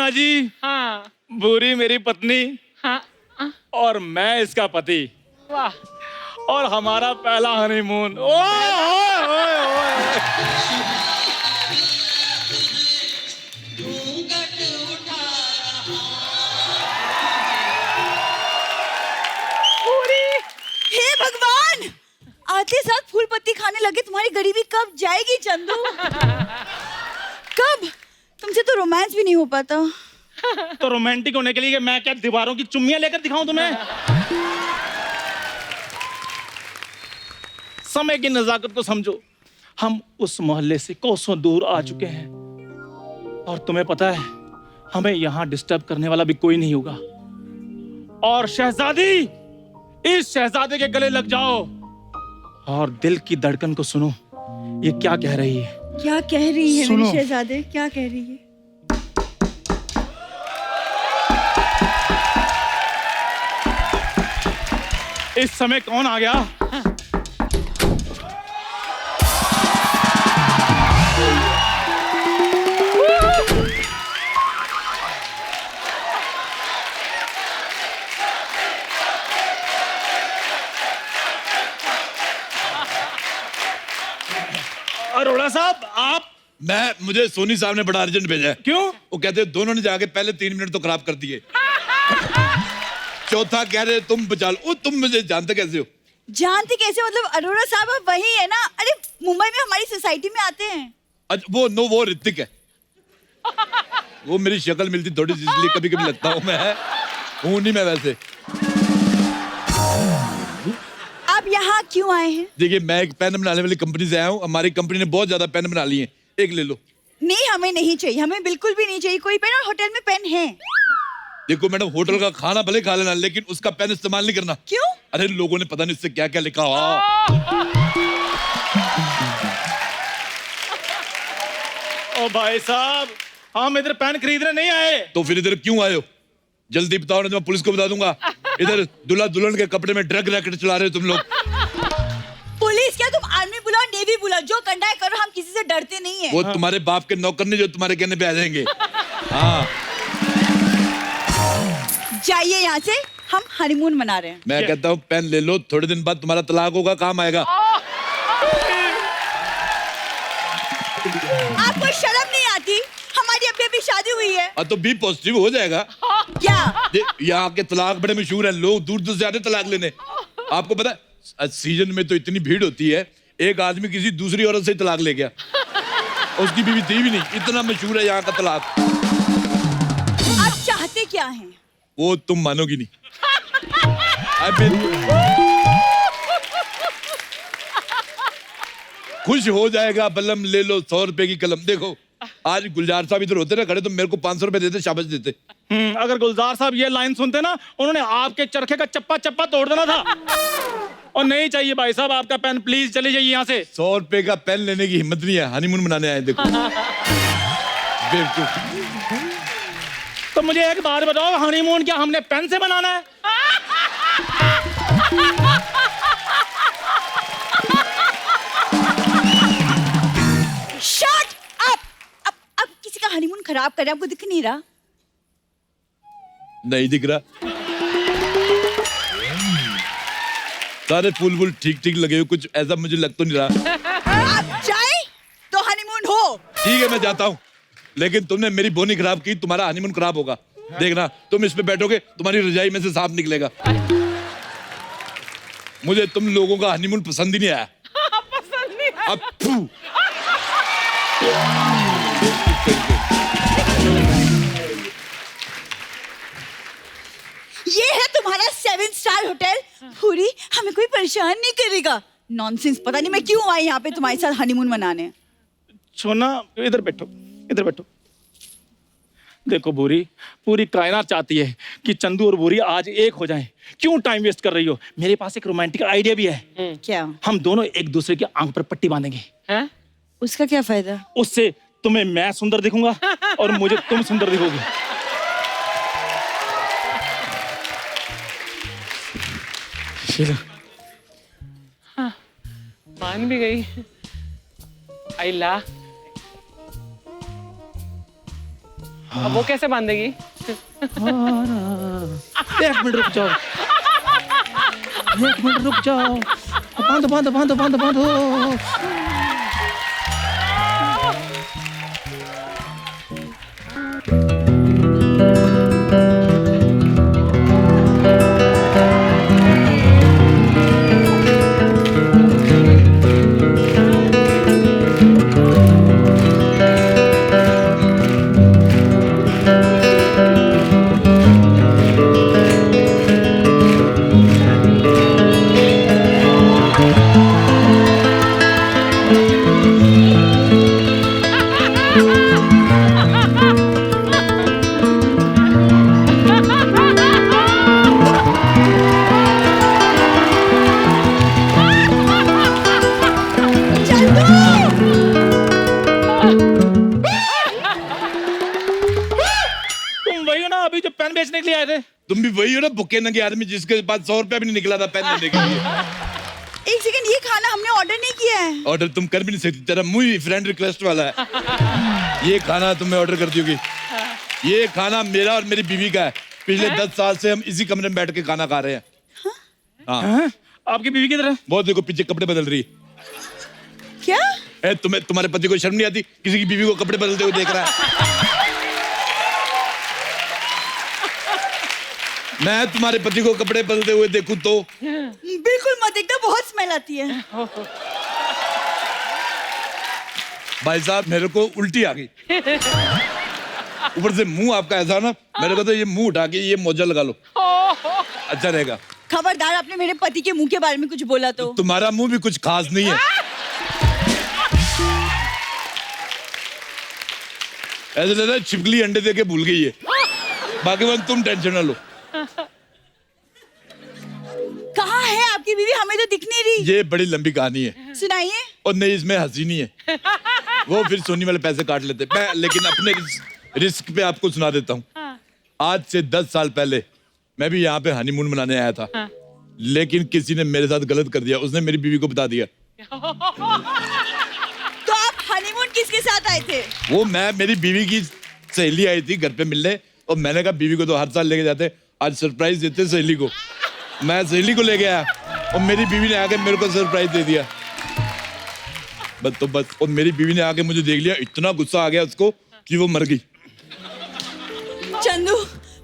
मीना जी। हाँ भूरी मेरी पत्नी। हाँ। और मैं इसका पति। वाह। और हमारा पहला हनीमून। ओए ओए ओए। हे भगवान, आते साथ फूल पत्ती खाने लगे। तुम्हारी गरीबी कब जाएगी चंदू? कब? तुमसे तो रोमांस भी नहीं हो पाता। तो रोमांटिक होने के लिए मैं क्या दीवारों की चुम्मियां लेकर दिखाऊं तुम्हें? समय की नजाकत को समझो। हम उस मोहल्ले से कोसों दूर आ चुके हैं और तुम्हें पता है हमें यहां डिस्टर्ब करने वाला भी कोई नहीं होगा। और शहजादी, इस शहजादे के गले लग जाओ और दिल की धड़कन को सुनो। ये क्या कह रही है? क्या कह रही है सुनो। मेरी शहजादे, क्या कह रही है? इस समय कौन आ गया? अरोड़ा साहब, आप? मुझे सोनी साहब ने बड़ा अर्जेंट भेजा है। क्यों? वो कहते हैं दोनों ने जाके पहले 3 मिनट तो खराब कर दिए। चौथा कह रहे तुम बचा लो। तुम मुझे जानते कैसे हो? जानते कैसे मतलब? अरोड़ा साहब आप वही है ना? अरे मुंबई में हमारी सोसाइटी में आते हैं। अच्छा वो ऋतिक है। वो मेरी शक्ल मिलती थोड़ी सी, इसलिए कभी कभी लगता हूँ मैं हूँ नहीं मैं वैसे। आप यहाँ क्यों आए हैं? देखिए, मैं एक पेन बनाने वाली कंपनी से आया हूँ। हमारी कंपनी ने बहुत ज्यादा पेन बना लिए हैं, एक ले लो। नहीं, हमें नहीं चाहिए, हमें बिल्कुल भी नहीं चाहिए कोई पेन। और होटल में पेन है। देखो मैडम, होटल का खाना भले खा लेना, लेकिन उसका पेन इस्तेमाल नहीं करना। क्यों? अरे लोगों ने पता नहीं उससे क्या क्या लिखा हुआ। ओ भाई साहब, हम इधर पेन खरीदने नहीं आए। तो फिर इधर क्यों आए हो? जल्दी बताओ ना, मैं पुलिस को बता दूंगा। इधर दूल्हा दुल्हन के कपड़े में ड्रग रैकेट चला रहे हो तुम लोग। पुलिस क्या? तुम आर्मी बुलाओ, नेवी बुलाओ, जो करना है करो, हम किसी से डरते नहीं है। वो तुम्हारे बाप के नौकर नहीं जो तुम्हारे कहने पे आ जाएंगे। हाँ, जाइए यहाँ से, हम हनीमून मना रहे हैं। मैं कहता हूँ पेन ले लो, थोड़े दिन बाद तुम्हारा तलाक होगा, काम आएगा। आपको शर्म नहीं आती? हमारी अभी अभी शादी हुई है। तो बी पॉजिटिव हो जाएगा। क्या? यहाँ के तलाक बड़े मशहूर हैं, लोग दूर दूर से आते तलाक लेने। आपको पता है सीजन में तो इतनी भीड़ होती है, एक आदमी किसी दूसरी औरत से तलाक ले गया, उसकी बीवी थी भी नहीं। इतना मशहूर है यहाँ का तलाक। आप चाहते क्या हैं? वो तुम मानोगी नहीं। खुश हो जाएगा बलम, ले लो 100 रुपए की कलम। देखो आज गुलजार साहब इधर होते ना खड़े, तो मेरे को 500 रुपए देते, शाबाश देते। अगर गुलजार साहब ये लाइन सुनते ना, उन्होंने आपके चरखे का चप्पा चप्पा तोड़ देना था। और नहीं चाहिए भाई साहब आपका पेन, प्लीज चले जाइए यहाँ से। 100 रुपए का पेन लेने की हिम्मत नहीं है, हनीमून मनाने आए। देखो बेवकूफ। तो मुझे एक बात बताओ, हनीमून क्या हमने पेन से मनाना है? Shut up! अब किसी का हनीमून खराब कर रहे हैं, आपको दिख नहीं रहा? नहीं दिख रहा। सारे फूल वूल ठीक ठीक लगे हुए, कुछ ऐसा मुझे लग तो नहीं रहा। आप जाए तो हनीमून हो। ठीक है मैं जाता हूँ, लेकिन तुमने मेरी बोनी खराब की, तुम्हारा हनीमून खराब होगा। देखना तुम इस पे बैठोगे, तुम्हारी रजाई में से सांप निकलेगा। मुझे तुम लोगों का हनीमून पसंद ही नहीं आया। पसंद नहीं है। अब फू। ये है तुम्हारा 7 स्टार होटल? पूरी हमें कोई परेशान नहीं करेगा। नॉनसेंस, पता नहीं मैं क्यों आई यहाँ पे तुम्हारे साथ हनीमून मनाने। छोना, इधर बैठो, इधर बैठो। देखो भूरी, पूरी कायनात चाहती है कि चंदू और भूरी आज एक हो जाएं। क्यों टाइम वेस्ट कर रही हो? मेरे पास एक रोमांटिक आइडिया भी है। क्या? हम दोनों एक दूसरे की आंख पर पट्टी बांधेंगे। हैं? उसका क्या फायदा? उससे तुम्हें मैं सुंदर दिखूंगा और मुझे तुम सुंदर दिखोगी। हाँ, मान भी गई। आइला। अब वो कैसे बांधेगी? एक मिनट रुक जाओ, एक मिनट रुक जाओ, बांधो बांधो बांधो बांधो बांधो। तुम वही हो ना अभी जो पेन बेचने के लिए आए थे? तुम भी वही हो ना भुक्के नंगे आदमी जिसके पास 100 रुपया भी नहीं निकला था पेन लेने के लिए। एक सेकंड, ये खाना हमने ऑर्डर नहीं किया है। ऑर्डर तुम कर भी नहीं सकती, तेरा मुंह ही फ्रेंड रिक्वेस्ट वाला है। ये खाना तुम्हें ऑर्डर कर दी होगी। ये खाना मेरा और मेरी बीवी का है। पिछले 10 साल से हम इसी कमरे में बैठ के खाना खा रहे हैं। हाँ? आपकी बीवी किधर है? बहुत देखो पीछे कपड़े बदल रही है। क्या? तुम्हें तुम्हारे पति को शर्म नहीं आती? किसी की बीवी को कपड़े बदलते हुए देख रहा है। मैं तुम्हारे पति को कपड़े बदलते हुए देखूं तो? बिल्कुल मत देखना, बहुत स्मेल आती है। भाई साहब मेरे को उल्टी आ गई। ऊपर से मुंह आपका ऐसा ना, मेरे को तो ये मुंह उठा के ये मोजा लगा लो, अच्छा रहेगा। खबरदार आपने मेरे पति के मुंह के बारे में कुछ बोला तो। तुम्हारा मुंह भी कुछ खास नहीं है। ऐसा लग रहा है छिपकली अंडे देके भूल गई है। बाकी बात तुम टेंशन ना लो। कहाँ है आपकी बीवी? हमें तो दिख नहीं रही। ये बड़ी लंबी कहानी है। सुनाइए। और नहीं, इसमें हंसी नहीं है। वो फिर सोनी वाले पैसे काट लेते। मैं लेकिन अपने रिस्क पे आपको सुना देता हूँ। आज से 10 साल पहले मैं भी यहाँ पे हनीमून मनाने आया था। लेकिन किसी ने मेरे साथ गलत कर दिया। उसने मेरी बीवी को बता दिया। तो आप हनीमून किसके साथ आए थे? वो मैं, मेरी बीवी की सहेली आई थी घर पे मिलने, और मैंने कहा बीवी को तो हर साल लेके जाते, आज सरप्राइज देते सहेली को। मैं सहेली को ले गया और मेरी बीवी ने आके मेरे को सरप्राइज दे दिया। बस और मेरी बीवी ने आके मुझे देख लिया, इतना गुस्सा आ गया उसको कि वो मर गई। चंदू,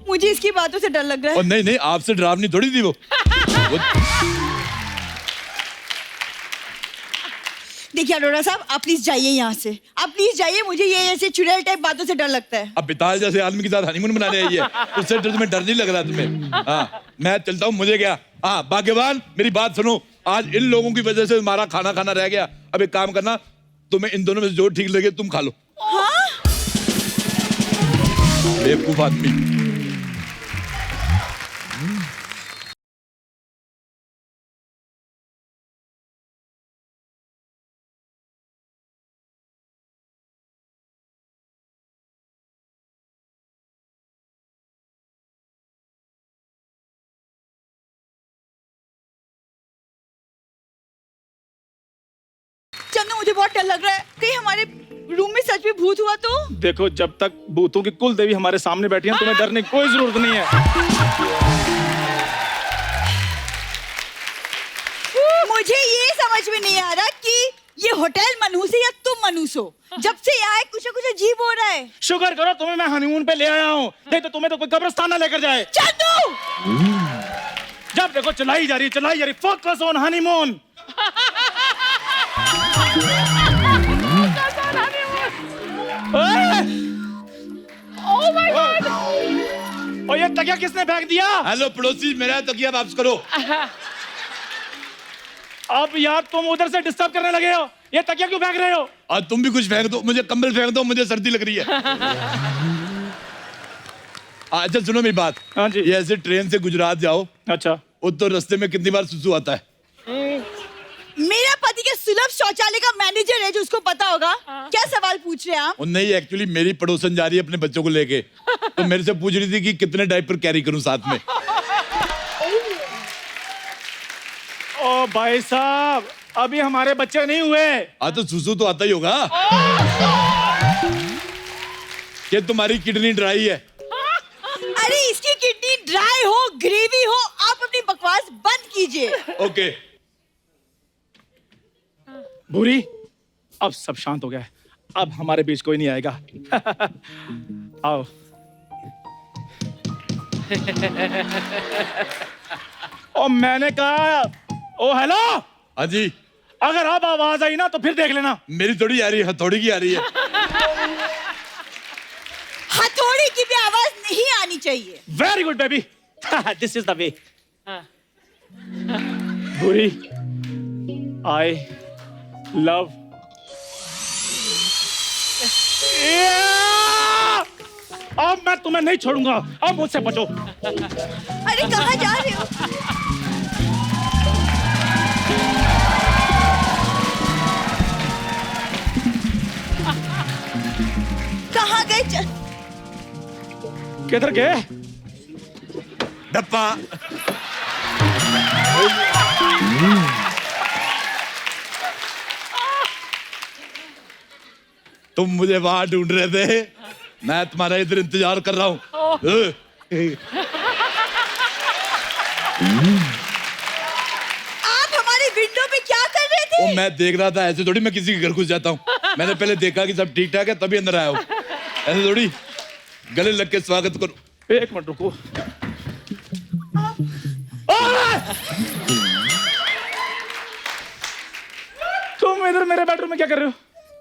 मुझे इसकी बातों से डर लग रहा है। और नहीं नहीं, आपसे डरावनी थोड़ी थी वो। देखिए अरोड़ा साहब, आप प्लीज जाइए यहाँ से। आप प्लीज जाइए, मुझे ये ऐसे चुड़ैल टाइप बातों से डर लगता है। अब बिताल जैसे आदमी के साथ हनीमून मनाने आई है, उससे तुम्हें डर नहीं लग रहा तुम्हें? हाँ, मैं चलता हूँ, मुझे क्या। हाँ भाग्यवान, मेरी बात सुनो, आज इन लोगों की वजह से हमारा खाना खाना रह गया। अब एक काम करना, तुम्हें इन दोनों में से जो ठीक लगे तुम खा लो। हाँ? बेवकूफ आदमी। चंदू, मुझे बहुत डर लग रहा है। कहीं हमारे रूम में सच में भूत हुआ तो? देखो, जब तक भूतों की कुल देवी हमारे सामने बैठी है, तुम्हें डरने की कोई जरूरत नहीं है। मुझे ये समझ में नहीं आ रहा कि ये होटल मनहूस है या तुम मनहूस हो। जब से यहाँ कुछ ना कुछ अजीब हो रहा है। शुक्र करो तुम्हें मैं हनीमून पे ले आया हूँ, नहीं तो तुम्हें तो कोई कब्रिस्तान ना लेकर जाए। चंदू! जब देखो चलाई जा रही, focus on honeymoon. Oh my God! और ये तकिया किसने फेंक दिया? हेलो पड़ोसी, मेरा तकिया वापस करो। अब यार तुम उधर से डिस्टर्ब करने लगे हो। ये तकिया क्यों फेंक रहे हो? और तुम भी कुछ फेंक दो, मुझे कंबल फेंक दो, मुझे सर्दी लग रही है। अच्छा सुनो मेरी बात। हाँ जी। ये ऐसे ट्रेन से गुजरात जाओ, अच्छा, वो तो रास्ते में कितनी बार सुसु आता है। मेरा पति के सुलभ शौचालय का मैनेजर है, जो उसको पता होगा। क्या सवाल पूछ रहे हैं आप? और नहीं, एक्चुअली मेरी पड़ोसन जा रही है अपने बच्चों को लेके, तो मेरे से पूछ रही थी कि कितने डायपर कैरी करूं साथ में। ओ भाई साहब, अभी हमारे बच्चे नहीं हुए। तो सुसु तो आता ही होगा। कि तुम्हारी किडनी ड्राई है। अरे इसकी किडनी ड्राई हो ग्रेवी हो, आप अपनी बकवास बंद कीजिए। ओके भूरी, अब सब शांत हो गया है, अब हमारे बीच कोई नहीं आएगा। आओ। ओ मैंने कहा, ओ हेलो। हाँ जी, अगर अब आवाज आई ना तो फिर देख लेना। मेरी थोड़ी आ रही है, हथौड़ी की आ रही है। हथौड़ी की भी आवाज नहीं आनी चाहिए। Very good baby, this is the way. भूरी, आई लव। अब मैं तुम्हें नहीं छोड़ूंगा, अब मुझसे बचो। अरे कहाँ जा रहे हो? कहाँ गए? किधर गए? डप्पा। तुम मुझे वहां ढूंढ रहे थे, मैं तुम्हारा इधर इंतजार कर रहा हूँ। आप हमारी विंडो पे क्या कर रहे थे? वो मैं देख रहा था, ऐसे थोड़ी मैं किसी के घर घुस जाता हूँ। मैंने पहले देखा कि सब ठीक ठाक है तभी अंदर आया हूँ। ऐसे थोड़ी गले लग के स्वागत करो। एक मिनट रुको। तुम इधर मेरे बेडरूम में क्या कर रहे हो?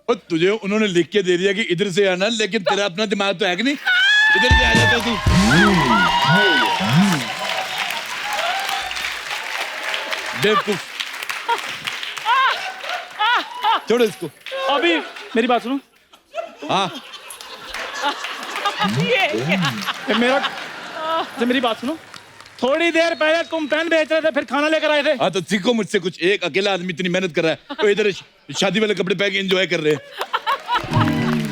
और तुझे उन्होंने लिख के दे दिया कि इधर से आना, लेकिन तेरा अपना दिमाग तो है कि नहीं, इधर से आ जाता तू। बेवकूफ, छोड़ो इसको। अभी मेरी बात सुनो। हाँ मेरी बात सुनो। थोड़ी देर पहले तुम पेन बेच रहे थे, फिर खाना लेकर आए थे। हाँ तो सीखो मुझसे कुछ। एक अकेला आदमी इतनी मेहनत कर रहा है, तो इधर शादी वाले कपड़े पहन के एंजॉय कर रहे हैं।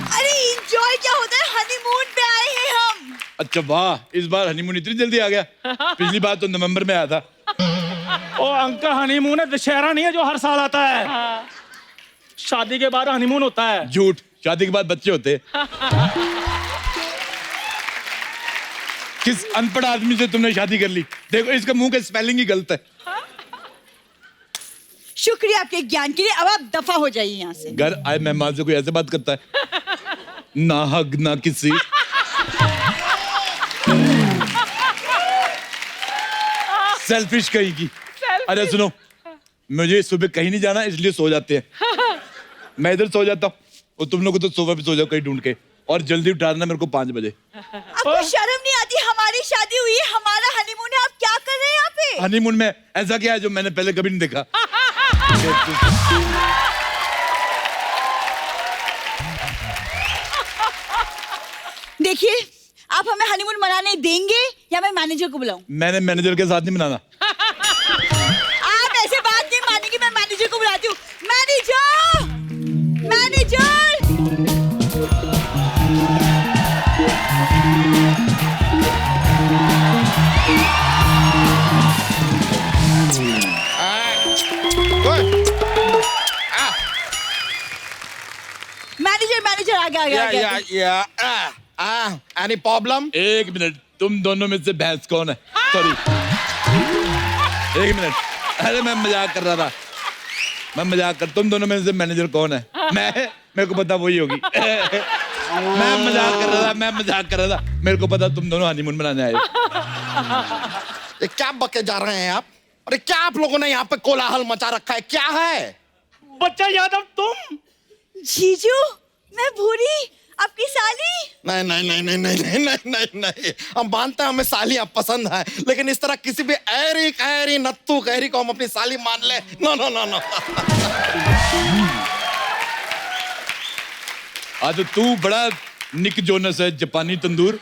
अरे एंजॉय क्या होता है? हनीमून पे आए हैं हम। अच्छा वाह, इस बार हनीमून इतनी जल्दी आ गया। पिछली बार तो नवंबर में आया था। ओ अंकल, हनीमून है, दशहरा नहीं है जो हर साल आता है। शादी के बाद हनीमून होता है। झूठ, शादी के बाद बच्चे होते। किस अनपढ़ आदमी से तुमने शादी कर ली? देखो इसका मुंह का स्पेलिंग ही गलत है। शुक्रिया आपके ज्ञान के लिए। अब आप दफा हो जाइए यहाँ से। घर आए मेहमान से कोई ऐसे बात करता है? ना हक ना किसी। सेल्फिश कहीं की। अरे सुनो, मुझे सुबह कहीं नहीं जाना, इसलिए सो जाते हैं। मैं इधर सो जाता हूँ और तुम लोग तो सोफा पे सो जाओ कहीं ढूंढ के, और जल्दी उठाना मेरे को 5 बजे। आपको शर्म नहीं आती? हमारी शादी हुई है, हमारा हनीमून है, आप क्या कर रहे हैं यहाँ पे? हनीमून में ऐसा क्या है जो मैंने पहले कभी नहीं देखा? देखिए, आप हमें हनीमून मनाने देंगे या मैं मैनेजर को बुलाऊं? मैंने मैनेजर के साथ नहीं मनाना। आप ऐसे बात नहीं मानेंगे, मैं मैनेजर को बुलाती हूँ। Manager, manager. मैनेजर, मैनेजर आ गया। Any problem? एक मिनट, तुम दोनों में से भैंस कौन है? सॉरी, एक मिनट। अरे मैं मजाक कर रहा था, मैं मजाक कर। तुम दोनों में से मैनेजर कौन है? मेरे को पता वही होगी। मैं मजाक कर रहा था, मैं मजाक कर रहा था। मेरे को पता तुम दोनों हनीमून मनाने आए हो। ये क्या बके जा रहे हैं आप? अरे क्या आप लोगों ने यहाँ पे कोलाहल मचा रखा है? क्या है? बच्चा यादव तुम? जीजू, मैं भूरी, आपकी साली। नहीं नहीं नहीं नहीं नहीं नहीं नहीं नहीं नहीं, हम मानते हैं हमें सालियां पसंद है, लेकिन इस तरह किसी भी ऐरी कैरी नत्थू कैरी को हम अपनी साली मान ले? No no no no. आज तो तू बड़ा निक जोनस है, जापानी तंदूर।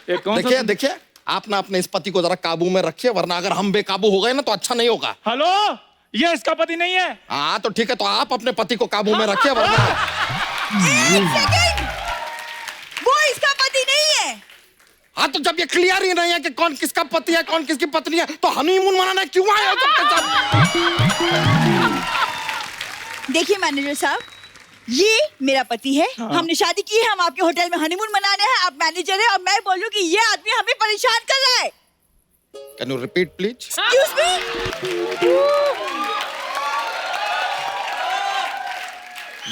ये कौन सा? देखिए देखिए, आप ना अपने इस पति को जरा काबू में रखिए, वरना अगर हम बेकाबू हो गए ना तो अच्छा नहीं होगा। हेलो, ये इसका पति नहीं है। हाँ तो ठीक है, तो आप अपने पति को काबू में रखिए, वरना। एक सेकंड, वो इसका पति नहीं है। हाँ तो जब ये क्लियर ही नहीं है कि कौन किसका पति है कौन किसकी पत्नी है, तो हनीमून मनाने क्यों आए हो सबके सब? देखिए मैनेजर साहब, ये मेरा पति है, हमने शादी की है, हम आपके होटल में हनीमून मनाने हैं, आप मैनेजर हैं और मैं बोलूं कि ये आदमी हमें परेशान कर रहा है। Can you repeat please? Excuse me?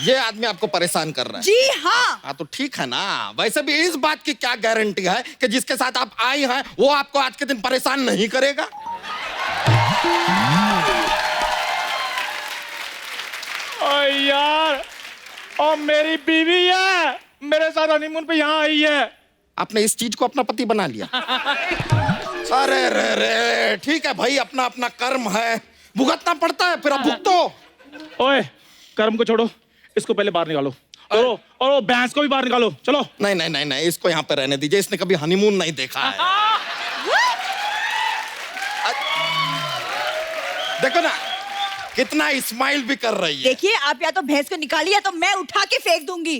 ये आदमी आपको परेशान कर रहा है? जी हाँ। हाँ तो ठीक है ना। वैसे भी इस बात की क्या गारंटी है कि जिसके साथ आप आई हैं वो आपको आज के दिन परेशान नहीं करेगा? ओ यार, और मेरी बीवी है, मेरे साथ हनीमून पे यहाँ आई है। आपने इस चीज को अपना पति बना लिया? अरे रे रे, ठीक है भाई, अपना अपना कर्म है, भुगतना पड़ता है, फिर अब भुगतो। ओए, कर्म को छोड़ो, इसको पहले बाहर निकालो और वो भैंस को भी बाहर निकालो। चलो। नहीं नहीं नहीं नहीं, इसको यहाँ पे रहने दीजिए, इसने कभी हनीमून नहीं देखा है। देखो ना कितना स्माइल भी कर रही है। देखिए, आप या तो भैंस को निकालिए या तो मैं उठा के फेंक दूंगी।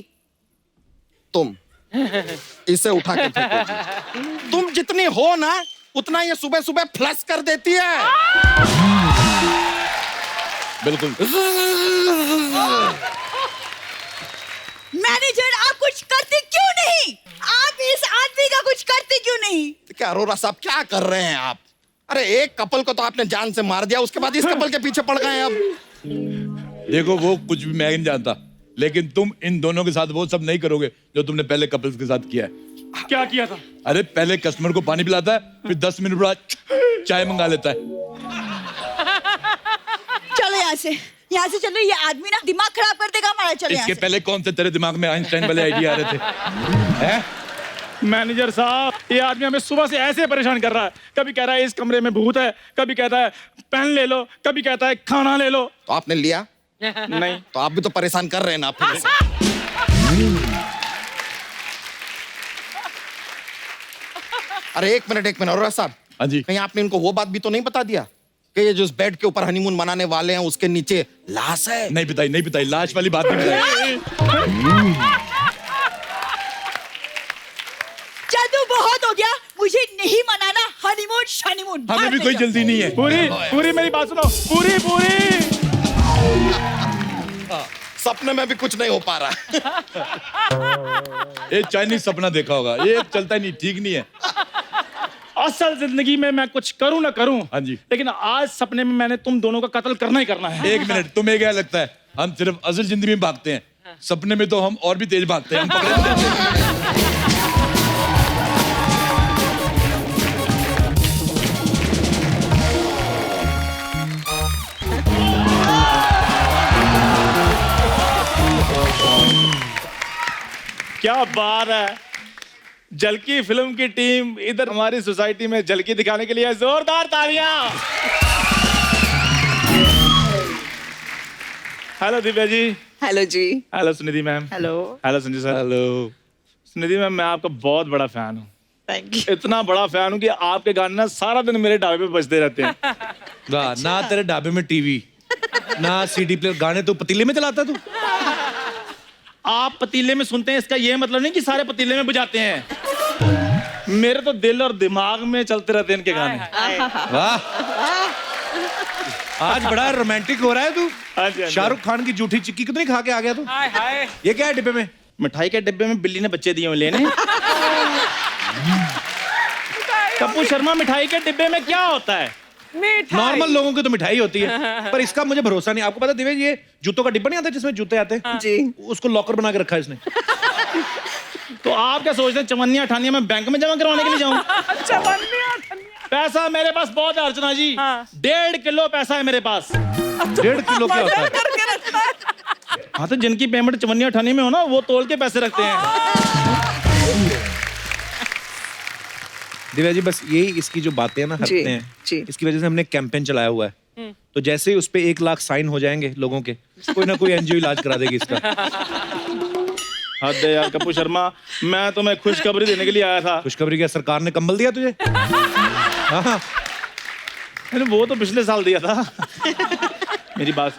तुम इसे उठा के फेंकोगी। तुम जितनी हो ना उतना ये सुबह सुबह फ्लश कर देती है। बिल्कुल। मैनेजर, आप कुछ करते क्यों नहीं? आप इस आदमी का कुछ करते क्यों नहीं? क्या अरोरा साहब क्या कर रहे हैं आप? अरे एक कपल को तो आपने जान से मार दिया, उसके बाद इस कपल के पीछे पड़ गए अब। देखो वो कुछ भी मैं नहीं जानता, लेकिन तुम इन दोनों के साथ वो सब नहीं करोगे जो तुमने पहले कपल्स के साथ किया है। क्या किया था? अरे पहले कस्टमर को पानी पिलाता है, फिर 10 मिनट बाद चाय मंगा लेता है। चलो यहाँ से चलो, ये आदमी ना दिमाग खराब कर देगा हमारा। चलो यहाँ इसके से। पहले कौन से तेरे दिमाग में आइंस्टाइन वाले आइडिया आ रहे थे? हैं? मैनेजर साहब, ये आदमी हमें सुबह से ऐसे परेशान कर रहा है। कभी कह रहा है इस कमरे में भूत है, कभी कहता है पेन ले लो, कभी कहता है खाना ले लो। तो आपने लिया? नहीं। तो आप भी तो परेशान कर रहे हैं ना फिर से। अरे एक मिनट अरोरा साहब, हाँ जी। कहीं आपने इनको वो बात भी तो नहीं बता दिया कि ये जो इस बेड के ऊपर हनीमून मनाने वाले हैं उसके नीचे लाश है? नहीं बताई, लाश वाली बात नहीं बताई। जादू बहुत हो गया, मुझे नहीं मनाना हनीमून शनीमून। हमें भी कोई जल्दी नहीं है। पूरी मेरी बात सुनो, पूरी। सपने में भी कुछ नहीं हो पा रहा। एक चाइनीज सपना देखा होगा, ये चलता ही नहीं, ठीक नहीं है। असल जिंदगी में मैं कुछ करूं ना करूं, हाँ जी, लेकिन आज सपने में मैंने तुम दोनों का कत्ल करना ही करना है। एक मिनट, तुम्हें क्या लगता है हम सिर्फ असल जिंदगी में भागते हैं? सपने में तो हम और भी तेज भागते हैं। हम पकड़े नहीं जाते। क्या बात है, जलकी फिल्म की टीम इधर हमारी सोसाइटी में जलकी दिखाने के लिए जोरदार तालियां। Hello Divya ji. Hello ji. Hello Sunidhi ma'am. Hello. Hello Sanjay sir. Hello Sunidhi ma'am, मैं आपका बहुत बड़ा फैन हूँ। Thank you. इतना बड़ा फैन हूँ कि आपके गाने ना सारा दिन मेरे ढाबे पे बजते रहते हैं। वाह, ना तेरे ढाबे में टीवी, ना सीडी प्लेयर, गाने तो पतीले में चलाता तू। आप पतीले में सुनते हैं, इसका ये मतलब नहीं कि सारे पतीले में बजाते हैं। मेरे तो दिल और दिमाग में चलते रहते हैं इनके गाने। वाह, आज बड़ा रोमांटिक हो रहा है तू। हाँ जी, हाँ जी। शाहरुख खान की जूठी चिक्की कितनी खा के आ गया तू? हाय हाय। ये क्या है डिब्बे में? मिठाई के डिब्बे में बिल्ली ने बच्चे दिए हुए लेने। कपूर शर्मा, मिठाई के डिब्बे में क्या होता है? नॉर्मल लोगों की तो मिठाई होती है, पर इसका मुझे भरोसा नहीं। आपको पता दिव्या, ये जूतों का डिब्बा नहीं आता जिसमें जूते आते हैं? जी। उसको लॉकर बना के रखा है इसने। तो आप क्या सोचते हैं चवन्नियां अठानियां मैं बैंक में जमा करवाने के लिए जाऊं? पैसा मेरे पास बहुत है अर्चना जी। 1.5 किलो पैसा है मेरे पास। 1.5 किलो क्या होता है? हाँ, तो जिनकी पेमेंट चवन्नियां अठानी में हो ना, वो तोल के पैसे रखते हैं। दिव्या जी, बस यही इसकी जो बातें हैं ना हटते हैं, इसकी वजह से हमने कैंपेन चलाया हुआ है। तो जैसे ही उस पे 1 लाख साइन हो जाएंगे लोगों के, कोई ना कोई एनजीओ इलाज करा देगी इसका। हद है यार कपूर शर्मा, मैं तुम्हें खुशखबरी देने के लिए आया था। खुशखबरी क्या, सरकार ने कंबल दिया तुझे? हाँ, मैंने वो तो पिछले साल दिया था। मेरी बात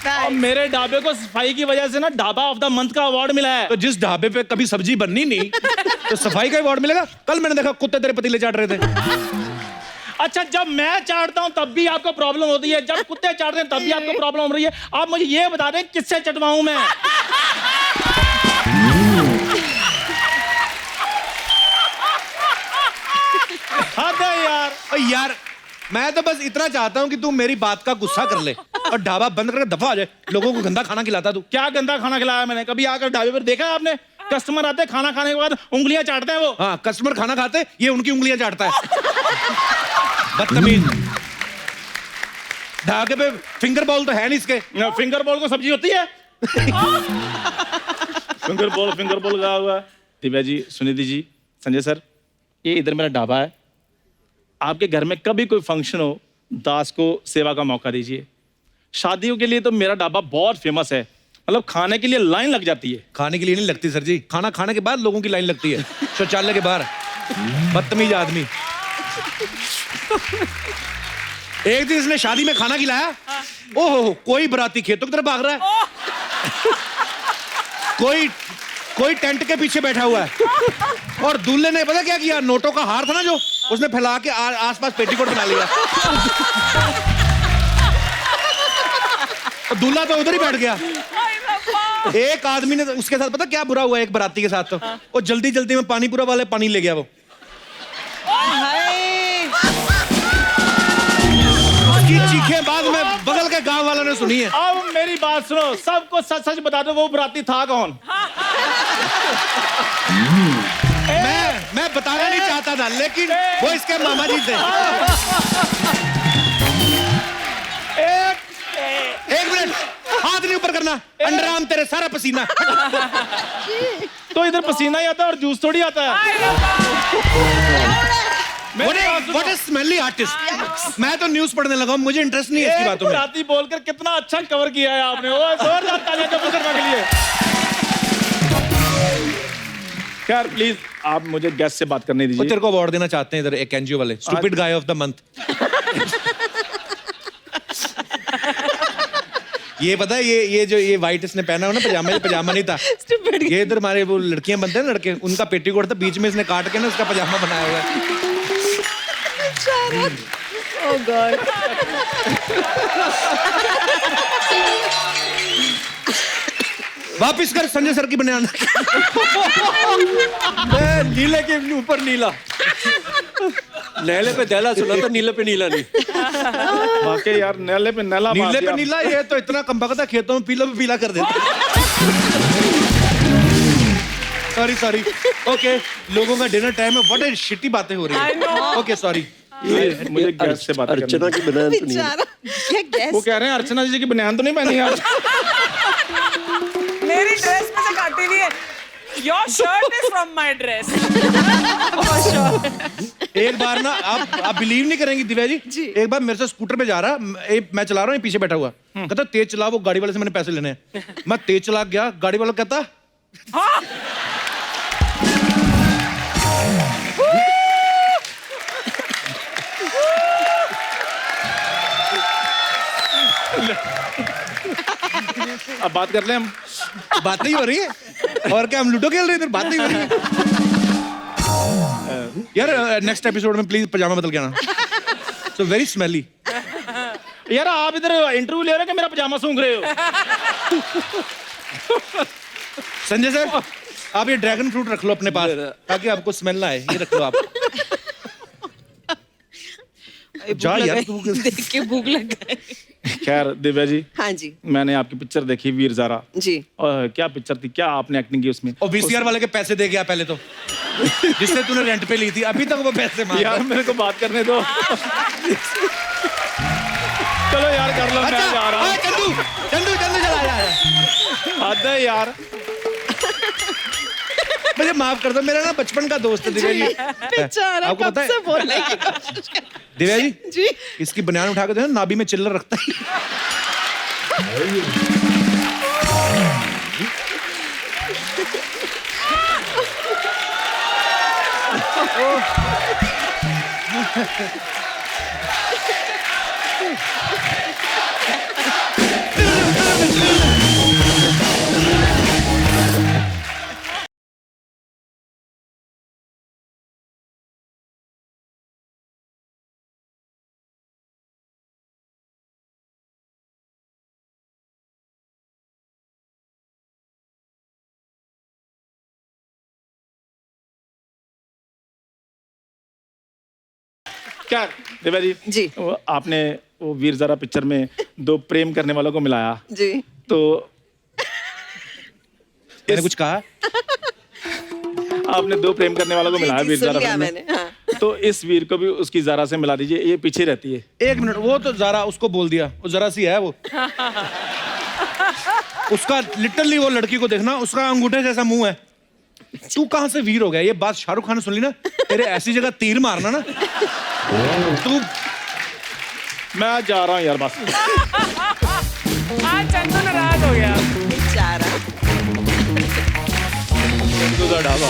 और मेरे ढाबे को सफाई की वजह से ना ढाबा ऑफ द मंथ का अवार्ड मिला है। तो जिस ढाबे पे कभी सब्जी बननी नहीं, तो सफाई का अवार्ड मिलेगा? कल मैंने देखा कुत्ते तेरे पतीले चाट रहे थे। अच्छा, जब मैं चाटता हूँ तब भी आपको प्रॉब्लम होती है, जब कुत्ते चाटते हैं तब भी आपको प्रॉब्लम हो रही है। आप मुझे ये बता दें किससे चटवाऊं मैं? हद है यार। यार मैं तो बस इतना चाहता हूँ कि तू मेरी बात का गुस्सा कर ले और ढाबा बंद करके दफा हो जाए। लोगों को गंदा खाना खिलाता तू। क्या गंदा खाना खिलाया मैंने? कभी आकर ढाबे पर देखा है आपने? कस्टमर आते हैं, खाना खाने के बाद उंगलियां चाटते हैं वो। हाँ, कस्टमर खाना खाते, ये उनकी उंगलियां चाटता है। बदतमीज। ढाबे पे फिंगर बॉल तो है नहीं इसके। फिंगर बॉल को सब्जी होती है? फिंगर बॉल लगा हुआ है। दिव्या जी, सुनिधि जी, संजय सर, ये इधर मेरा ढाबा है। आपके घर में कभी कोई फंक्शन हो, दास को सेवा का मौका दीजिए। शादियों के लिए तो मेरा ढाबा बहुत फेमस है, मतलब खाने के लिए लाइन लग जाती है। खाने के लिए नहीं लगती सर जी, खाना खाने के बाद लोगों की लाइन लगती है शौचालय के बाहर। बदतमीज आदमी। एक दिन इसने शादी में खाना खिलाया, ओहो, कोई बराती खेतों की तरफ भाग रहा है, कोई टेंट के पीछे बैठा हुआ है, और दूल्हे ने पता क्या किया, नोटों का हार था ना जो, उसने फैला के आसपास पेटीकोट बना लिया। और दूल्हा तो उधर ही बैठ गया। एक आदमी ने उसके साथ पता क्या बुरा हुआ, एक बराती के साथ तो वो जल्दी जल्दी में पानीपुरा वाले पानी ले गया वो। उसकी चीखें बाद में बगल के गांव वालों ने सुनी है। अब मेरी बात सुनो, सबको सच सच बता दो, वो बराती था कौन? मैं बताना नहीं चाहता था, लेकिन वो इसके मामा जी थे। एक मिनट, हाथ नहीं ऊपर करना, अंडरआर्म तेरे सारा पसीना। तो इधर पसीना ही आता है और जूस थोड़ी आता है। What a smelly artist। मैं तो न्यूज पढ़ने लगा हूं, मुझे इंटरेस्ट नहीं है इसकी बातों में। बराती बोलकर कितना अच्छा कवर किया है आपने, वो जोरदार तालियां दो शर्मा के लिए। खैर प्लीज आप मुझे गेस्ट से बात करने वो दीजिए। तेरे को अवार्ड देना चाहते हैं इधर एक एनजीओ वाले, stupid guy of the month. ये पता है, ये जो ये व्हाइट इसने पहना हो ना पजामा, ये पजामा नहीं था। ये इधर हमारे वो लड़कियां बनते हैं ना, लड़के, उनका पेटीकोट था, बीच में इसने काट के ना उसका पजामा बनाया हुआ है। Oh God. वापिस कर संजय सर की बनियान। नीले के ऊपर नीला, नैले पे दैला सुना तो नीले पे नीला नहीं। वाकई यार, नेले पे नेला मार नीले दिया। पे नीला, ये तो इतना कम बकता, खेतों में पीला पे पीला कर देता। सॉरी ओके, लोगों का डिनर टाइम है, व्हाट शिटी बातें हो रही है। ओके सॉरी, मुझे गेस्ट से बात अर्चना करनी की बनान तो नहीं है। बेचारा, क्या है। guess? वो कह रहे हैं अर्चना जी की बनियान तो नहीं पहनी आज? मेरी ड्रेस में से काटी हुई है। Your shirt is from my dress. एक बार ना आप बिलीव नहीं करेंगी दिव्या जी, एक बार मेरे से स्कूटर पे जा रहा, मैं चला रहा हूँ, पीछे बैठा हुआ, कहता तेज चला, वो गाड़ी वाले से मैंने पैसे लेने हैं। मैं तेज चला गया, गाड़ी वाला कहता हाँ। अब बात कर ले हम। बात नहीं हो रही है, और क्या हम लूडो खेल रहे हैं इधर, बात नहीं हो रही है। यार नेक्स्ट एपिसोड में प्लीज पजामा बदल के आना। So very smelly. यार आप इधर इंटरव्यू ले रहे हो कि मेरा पजामा सूंघ रहे हो? संजय सर, आप ये ड्रैगन फ्रूट रख लो अपने पास ताकि आपको स्मेल ना आए, ये रख लो आप। जा यार, देख के भूख लग गई। खैर दिव्या जी, हाँ जी मैंने आपकी पिक्चर देखी वीर ज़ारा। जी। और क्या पिक्चर थी, क्या आपने एक्टिंग की उसमें? और वीसीआर वाले के पैसे दे गया पहले तो, जिससे तूने रेंट पे ली थी, अभी तक वो पैसे मांग रहा यार है। मेरे को बात करने दो। चलो यार कर लो, मैं जा रहा हूँ। चंदू चंदू चंदू चला जा। हद है यार। मुझे माफ कर दो, मेरा ना बचपन का दोस्त है दिव्या जी। बेचारा आपको कब पता है से बोलने की कोशिश कर दिव्या जी, जी। इसकी बनियान उठा के दो, नाभि में चिल्लर रखता है। क्या दिव्या जी जी। वो आपने वो वीर ज़ारा पिक्चर में दो प्रेम करने वालों को मिलाया जी। तो मैंने कुछ कहा? आपने दो प्रेम करने वालों को मिलाया वीर सुन ज़ारा लिया फिल्म में। मैंने, हाँ। तो इस वीर को भी उसकी ज़ारा से मिला दीजिए, ये पीछे रहती है। एक मिनट, वो तो जरा उसको बोल दिया, वो जरा सी है वो। उसका लिटरली वो लड़की को देखना, उसका अंगूठे जैसा मुंह है। तू कहां से वीर हो गया? ये बात शाहरुख खान ने सुन ली ना, तेरे ऐसी जगह तीर मारना ना तू। मैं जा रहा हूँ यार बस। आज चंदू नाराज हो गया। बेचारा। चंदू दा ढाबा।